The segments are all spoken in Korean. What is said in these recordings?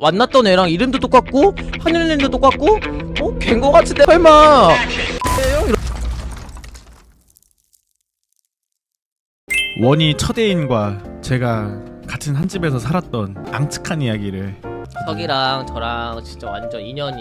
만났던 애랑 이름도 똑같고 하늘님도 똑같고 걘 거 같은데 설마. 원희 첫애인과 제가 같은 한 집에서 살았던 앙측한 이야기를. 석이랑 저랑 진짜 완전 인연?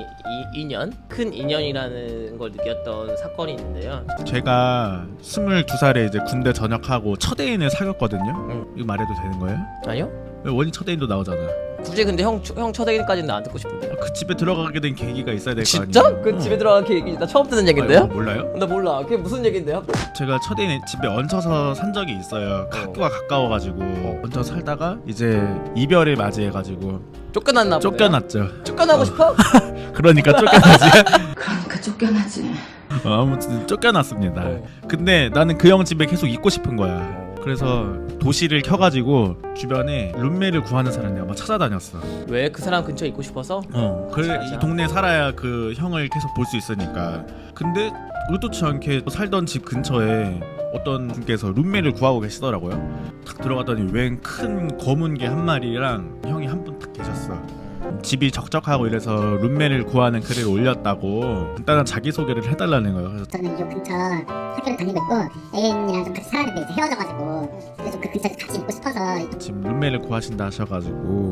큰 인연이라는 걸 느꼈던 사건이 있는데요. 제가 22살에 이제 군대 전역하고 첫애인을 사귀었거든요. 이거 말해도 되는 거예요? 아니요? 원희 첫애인도 나오잖아. 굳이 근데 형 첫애기까지는 안 듣고 싶은데. 그 집에 들어가게 된 계기가 있어야 될 거 아니에요? 진짜? 그 집에 들어간 계획이 나 처음 듣는 얘긴데요? 몰라요? 나 몰라. 그게 무슨 얘긴데요? 제가 첫애인 집에 얹혀서 산 적이 있어요. 학교가 가까워가지고 얹혀 살다가 이제 이별을 맞이해가지고 쫓겨났나 보네요. 쫓겨났죠. 쫓겨나고 싶어? 그러니까 쫓겨나지. 그러니까 쫓겨나지. 아무튼 쫓겨났습니다. 네. 근데 나는 그 형 집에 계속 있고 싶은 거야. 그래서 도시를 켜가지고 주변에 룸메를 구하는 사람 내가 막 찾아다녔어. 왜? 그 사람 근처에 있고 싶어서? 그래 이 동네에 살아야 그 형을 계속 볼 수 있으니까. 근데 의도치 않게 살던 집 근처에 어떤 분께서 룸메를 구하고 계시더라고요. 딱 들어갔더니 웬 큰 검은 개 한 마리랑 형이 한 분 딱 계셨어. 집이 적적하고 이래서 룸메를 구하는 글을 올렸다고 간단한 자기소개를 해달라는 거예요. 그래서 저는 이 근처 학교를 다니고 있고 애인이랑 좀 같이 살았는데 이제 헤어져가지고 그래서 그 근처에 같이 있고 싶어서 지금 룸메를 구하신다 하셔가지고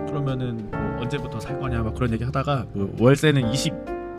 그러면은 뭐 언제부터 살 거냐 막 그런 얘기 하다가 뭐 월세는 20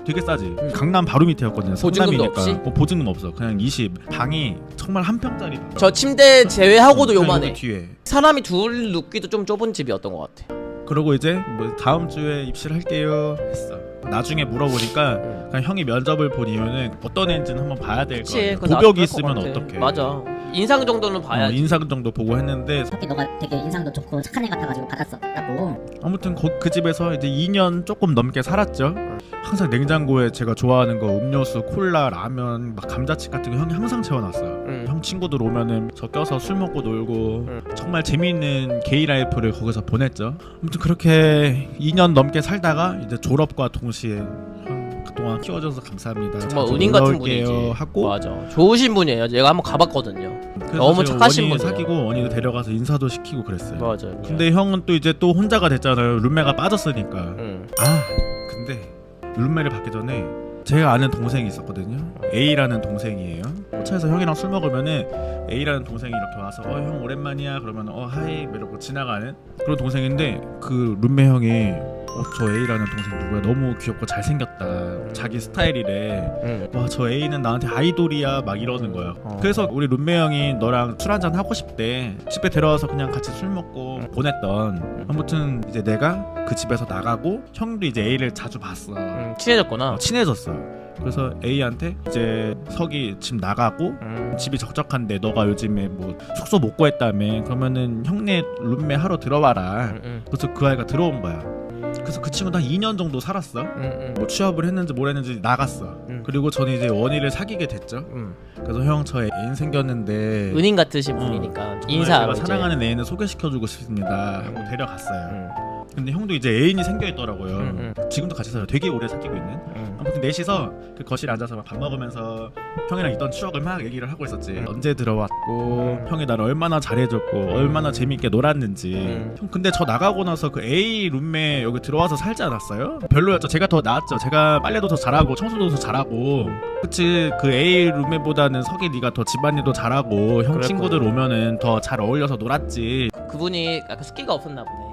되게 싸지. 강남 바로 밑에였거든요. 보증금도 성남이니까. 없이? 보증금 없어. 그냥 20. 방이 정말 한 평짜리 방. 저 침대 제외하고도 그냥 요만해. 여기 뒤에. 사람이 둘 눕기도 좀 좁은 집이었던 것 같아. 그러고 이제 뭐 다음 주에 입시를 할게요 했어. 나중에 물어보니까 그냥 형이 면접을 본 이유는 어떤 애인지는 한번 봐야 될 거 아니야. 도벽이 있으면 어떡해. 맞아. 인상 정도는 봐야지. 인상 정도 보고 했는데 특히 너가 되게 인상도 좋고 착한 애 같아가지고 받았었다고. 아무튼 그 집에서 이제 2년 조금 넘게 살았죠. 항상 냉장고에 제가 좋아하는 거 음료수, 콜라, 라면, 막 감자칩 같은 거 형이 항상 채워놨어요. 형 친구들 오면은 저 껴서 술 먹고 놀고 정말 재미있는 게이 라이프를 거기서 보냈죠. 아무튼 그렇게 2년 넘게 살다가 이제 졸업과 동시에 형 그동안 키워줘서 감사합니다. 정말 자주 은인 같은 놀러올게요 분이지. 하고 맞아. 좋으신 분이에요. 제가 한번 가봤거든요. 그래서 너무 제가 착하신 원희 분이에요. 사귀고 원희도 데려가서 인사도 시키고 그랬어요. 맞아요. 근데 형은 또 이제 또 혼자가 됐잖아요. 룸메가 빠졌으니까. 응. 근데 룸메를 받기 전에 제가 아는 동생이 있었거든요. A라는 동생이에요. 차에서 형이랑 술 먹으면은 A라는 동생이 이렇게 와서 형 오랜만이야 그러면 하이 이러고 지나가는 그런 동생인데 그 룸메 형이 저 A라는 동생 누구야? 너무 귀엽고 잘생겼다. 자기 스타일이래. 와 저 A는 나한테 아이돌이야 막 이러는 거야. 그래서 우리 룸메 형이 너랑 술 한잔 하고 싶대. 집에 데려와서 그냥 같이 술 먹고 보냈던. 아무튼 이제 내가 그 집에서 나가고 형도 이제 A를 자주 봤어. 친해졌구나. 친해졌어. 그래서 A한테 이제 석이 집 나가고 집이 적적한데 너가 요즘에 뭐 숙소 못 구했다며 그러면은 형네 룸메 하러 들어와라. 그래서 그 아이가 들어온 거야. 그래서 그 친구도 한 2년 정도 살았어. 뭐 취업을 했는지 뭘 했는지 나갔어. 그리고 저는 이제 원희를 사귀게 됐죠. 그래서 형 저 애인 생겼는데 은인 같으신 분이니까 인사. 제가 사랑하는 애인을 소개시켜주고 싶습니다 하고 데려갔어요. 근데 형도 이제 애인이 생겨 있더라고요. 지금도 같이 살아요. 되게 오래 사귀고 있는. 아무튼 넷이서 그 거실에 앉아서 막 밥 먹으면서 형이랑 있던 추억을 막 얘기를 하고 있었지. 언제 들어왔고 형이 나를 얼마나 잘해줬고 얼마나 재밌게 놀았는지. 형 근데 저 나가고 나서 그 A 룸메 여기 들어와서 살지 않았어요? 별로였죠. 제가 더 나았죠. 제가 빨래도 더 잘하고 청소도 더 잘하고. 그치 그 A 룸메보다는 석이 네가 더 집안일도 잘하고 형 친구들 오면은 더 잘 어울려서 놀았지. 그분이 약간 숫기가 없었나 보네.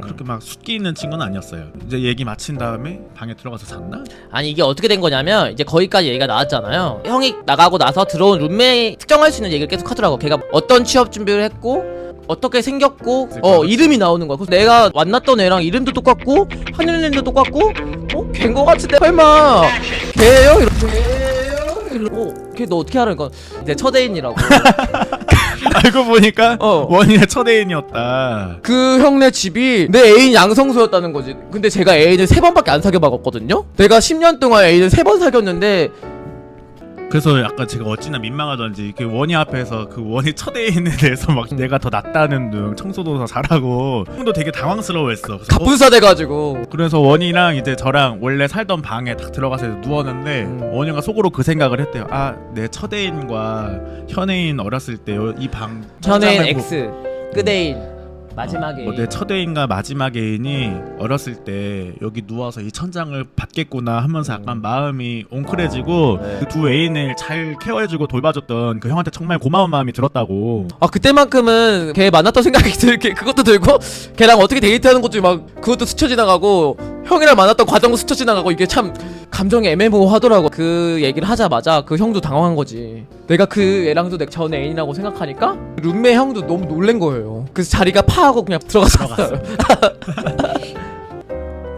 그렇게 막 숫기 있는 친구는 아니었어요. 이제 얘기 마친 다음에 방에 들어가서 잤나? 아니 이게 어떻게 된 거냐면 이제 거기까지 얘기가 나왔잖아요. 형이 나가고 나서 들어온 룸메 특정할 수 있는 얘기를 계속 하더라고. 걔가 어떤 취업 준비를 했고 어떻게 생겼고 이름이 나오는 거야. 그래서 내가 만났던 애랑 이름도 똑같고 하늘님도 똑같고 걘 거 같은데 설마 걔예요? 이렇게 걔 너 어떻게 알아? 이거 내 첫애인이라고. 알고 보니까 원희의 첫 애인이었다. 그 형네 집이 내 애인 양성소였다는 거지. 근데 제가 애인을 3번밖에 안 사귀어봤거든요. 내가 10년 동안 애인을 3번 사귀었는데 그래서 약간 제가 어찌나 민망하던지 그 원희 앞에서 그 원희 첫 애인에 대해서 막 내가 더 낫다는 둥 청소도 더 잘하고 형도 되게 당황스러워했어. 그래서 갑분싸 돼가지고 그래서 원희랑 이제 저랑 원래 살던 방에 딱 들어가서 누웠는데 원희가 속으로 그 생각을 했대요. 내 첫 애인과 현애인 어렸을 때 이 방 현애인 X 끝애인 마지막에 뭐 내 첫 애인과 마지막 애인이 어렸을 때 여기 누워서 이 천장을 받겠구나 하면서 약간 마음이 옹클해지고 네. 그 두 애인을 잘 케어해주고 돌봐줬던 그 형한테 정말 고마운 마음이 들었다고. 아 그때만큼은 걔 만났던 생각이 들게 그것도 들고 걔랑 어떻게 데이트하는 것도 막 그것도 스쳐 지나가고 형이랑 만났던 과정도 스쳐 지나가고 이게 참 감정이 애매모호하더라고. 그 얘기를 하자마자 그 형도 당황한 거지. 내가 그 애랑도 내 전 애인이라고 생각하니까 룸메 형도 너무 놀란 거예요. 그래서 자리가 파하고 그냥 들어갔어요.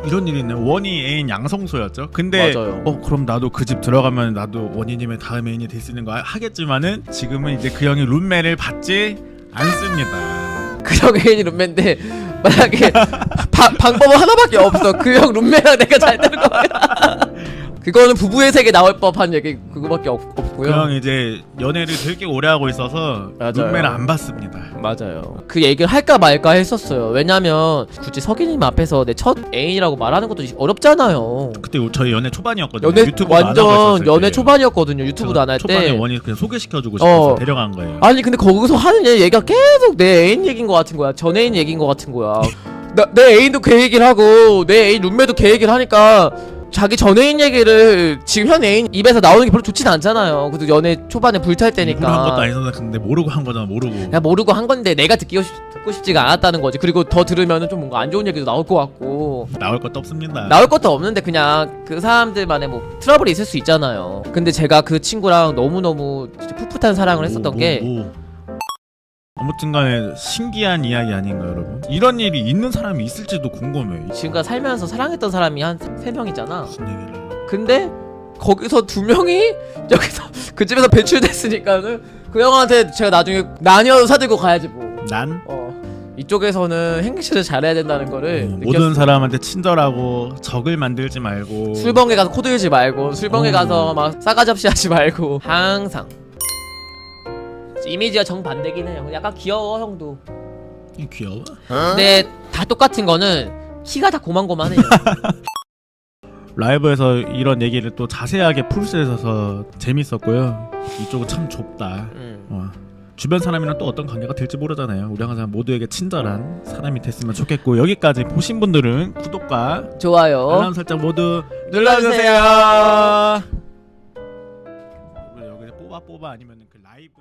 이런 일이 있네. 원희 애인 양성소였죠. 근데 맞아요. 그럼 나도 그 집 들어가면 나도 원희님의 다음 애인이 될 수 있는 거 하겠지만은 지금은 이제 그 형이 룸메를 받지 않습니다. 그 형 애인이 룸메인데 만약에 방법은 하나밖에 없어. 그 형 룸메랑 내가 잘 되는 거야. 그거는 부부의 세계 나올 법한 얘기 그거밖에 없고요. 그 형이 이제 연애를 되게 오래 하고 있어서 맞아요. 룸메를 안 받습니다. 맞아요. 그 얘기를 할까 말까 했었어요. 왜냐면 굳이 석이님 앞에서 내 첫 애인이라고 말하는 것도 어렵잖아요. 그때 저희 연애 초반이었거든요. 연애 유튜브도 안 하고 완전 있었을 연애 때. 초반이었거든요. 유튜브도 안 할 초반에 때. 원희 그냥 소개시켜주고 싶어서 데려간 거예요. 아니 근데 거기서 하는 얘기가 계속 내 애인 얘기인 것 같은 거야. 전 애인 얘기인 것 같은 거야. 내 애인도 그 얘기를 하고 내 애인 룸메도 그 얘기를 하니까 자기 전 애인 얘기를 지금 현 애인 입에서 나오는 게 별로 좋진 않잖아요. 그래도 연애 초반에 불탈 일부러 한 것도 때니까. 아니었는데 근데 모르고 한 거잖아. 모르고. 그냥 모르고 한 건데 내가 듣고 싶지가 않았다는 거지. 그리고 더 들으면은 좀 뭔가 안 좋은 얘기도 나올 것 같고. 나올 것도 없습니다. 나올 것도 없는데 그냥 그 사람들만의 뭐 트러블이 있을 수 있잖아요. 근데 제가 그 친구랑 너무너무 진짜 풋풋한 사랑을 했었던 게 아무튼간에 신기한 이야기 아닌가요, 여러분? 이런 일이 있는 사람이 있을지도 궁금해. 지금까지 살면서 사랑했던 사람이 한 3명이잖아. 무슨 얘기를? 근데 거기서 2명이 여기서 그 집에서 배출됐으니까는 그 형한테 제가 나중에 나뉘어 사들고 가야지 뭐. 난 이쪽에서는 행시를 잘해야 된다는 거를 모든 느꼈어요. 사람한테 친절하고 적을 만들지 말고 술벙에 가서 코 들지 말고 술벙에 가서 막 싸가지 없이 하지 말고 항상 이미지가 정반대긴 해요. 약간 귀여워 형도. 귀여워? 근데 다 똑같은 거는 키가 다 고만고만해요. 라이브에서 이런 얘기를 또 자세하게 풀 수 있어서 재밌었고요. 이쪽은 참 좁다. 주변 사람이랑 또 어떤 관계가 될지 모르잖아요. 우리 항상 모두에게 친절한 사람이 됐으면 좋겠고 여기까지 보신 분들은 구독과 좋아요. 알람 설정 모두 눌러주세요. 여기 뽑아 아니면 그 라이브